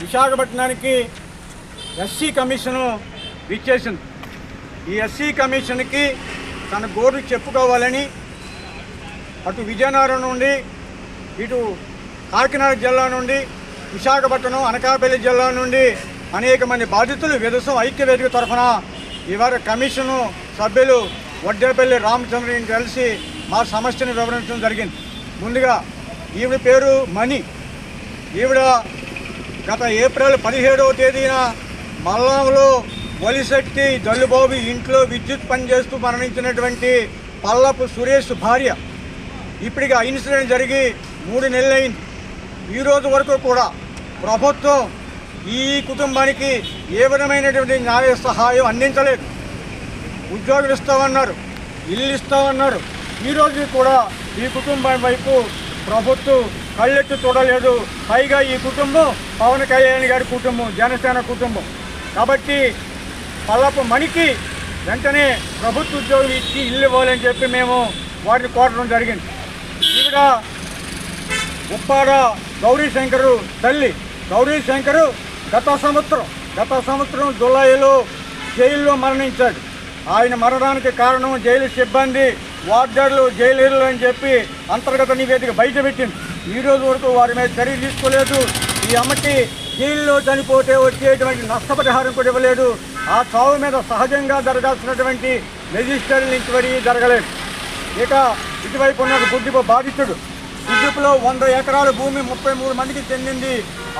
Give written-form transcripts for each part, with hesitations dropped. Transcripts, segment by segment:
విశాఖపట్నానికి SC commission విచ్చేసింది. ఈ SC కమిషన్కి తన గోరు చెప్పుకోవాలని అటు విజయనగరం నుండి ఇటు కాకినాడ జిల్లా నుండి విశాఖపట్నం అనకాపల్లి జిల్లా నుండి అనేక మంది బాధితులు విదసం ఐక్యవేదిక తరఫున ఇవాళ కమిషను సభ్యులు వడ్డేపల్లి రామచంద్రని కలిసి మా సమస్యను వివరించడం జరిగింది. ముందుగా ఈవిడ పేరు మణి. ఈవిడ గత ఏప్రిల్ 17వ తేదీన మల్లంలో వలిశెట్టి జల్లుబాబు ఇంట్లో విద్యుత్ పనిచేస్తూ మరణించినటువంటి పల్లపు సురేష్ భార్య. ఇప్పటికి ఆ ఇన్సిడెంట్ జరిగి 3 నెలలైంది. ఈరోజు వరకు కూడా ప్రభుత్వం ఈ కుటుంబానికి ఏ విధమైనటువంటి న్యాయ సహాయం అందించలేదు. ఉద్యోగులు ఇస్తామన్నారు, ఇల్లు ఇస్తామన్నారు. ఈరోజు కూడా ఈ కుటుంబం వైపు ప్రభుత్వం కళ్ళెత్తి చూడలేదు. పైగా ఈ కుటుంబం పవన్ కళ్యాణ్ గారి కుటుంబం, జనసేన కుటుంబం. కాబట్టి పల్లపు మణికి వెంటనే ప్రభుత్వ ఉద్యోగులు ఇచ్చి ఇల్లు ఇవ్వాలని చెప్పి మేము వాటిని కోరడం జరిగింది. ఈవిడ ఉప్పాడ గౌరీశంకరు తల్లి. గౌరీశంకరు గత సంవత్సరం జూలైలో జైల్లో మరణించాడు. ఆయన మరణానికి కారణం జైలు సిబ్బంది, వార్డర్లు, జైలు అని చెప్పి అంతర్గత నివేదిక బయటపెట్టింది. ఈరోజు వరకు వారి మీద చర్య తీసుకోలేదు. ఈ అమ్మకి జైల్లో చనిపోతే వచ్చేటువంటి నష్టపరిహారం కూడా ఇవ్వలేదు. ఆ చావు మీద సహజంగా జరగాల్సినటువంటి మెజిస్ట్రేట్ ఎంక్వైరీ జరగలేదు. ఇక ఇటువైపు ఉన్న గుడ్డిప బాధితుడు. గుడ్డిపులో 100 ఎకరాల భూమి 33 మందికి చెందింది.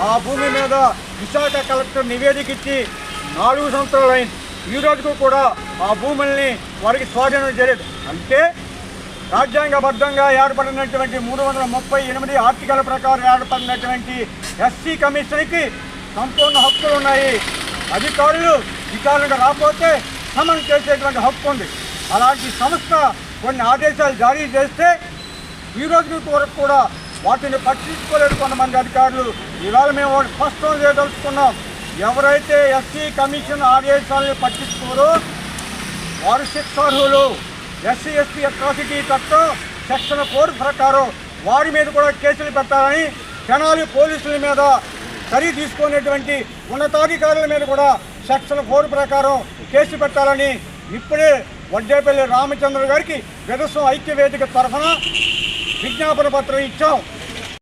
ఆ భూమి మీద విశాఖ కలెక్టర్ నివేదిక ఇచ్చి 4 సంవత్సరాలు అయింది. ఈ రోజుకు కూడా ఆ భూముల్ని వారికి స్వాధీనం చేయలేదు. అంటే రాజ్యాంగబద్ధంగా ఏర్పడినటువంటి 338 ఆర్టికల్ ప్రకారం ఏర్పడినటువంటి ఎస్సీ కమిషన్కి సంపూర్ణ హక్కులు ఉన్నాయి. అధికారులు విచారణకు రాకపోతే సమన్ చేసేటువంటి హక్కు ఉంది. అలాంటి సంస్థ కొన్ని ఆదేశాలు జారీ చేస్తే ఈ రోజు వరకు కూడా వాటిని పట్టించుకోలేదు కొంతమంది అధికారులు. ఇవాళ మేము వాటిని స్పష్టం చేయదలుచుకున్నాం. ఎవరైతే ఎస్సీ కమిషన్ ఆదేశాలను పట్టించుకోరో వారు శిక్షార్హులు. ఎస్సీ ఎస్టీ అట్రాసిటీ చట్టం సెక్షన్ 4 ప్రకారం వారి మీద కూడా కేసులు పెట్టాలని, తెనాలి పోలీసుల మీద చర్య తీసుకునేటువంటి ఉన్నతాధికారుల మీద కూడా సెక్షన్ 4 ప్రకారం కేసు పెట్టాలని ఇప్పుడే వడ్డేపల్లి రామచంద్ర గారికి విదసం ఐక్యవేదిక తరఫున విజ్ఞాపన పత్రం ఇచ్చాం.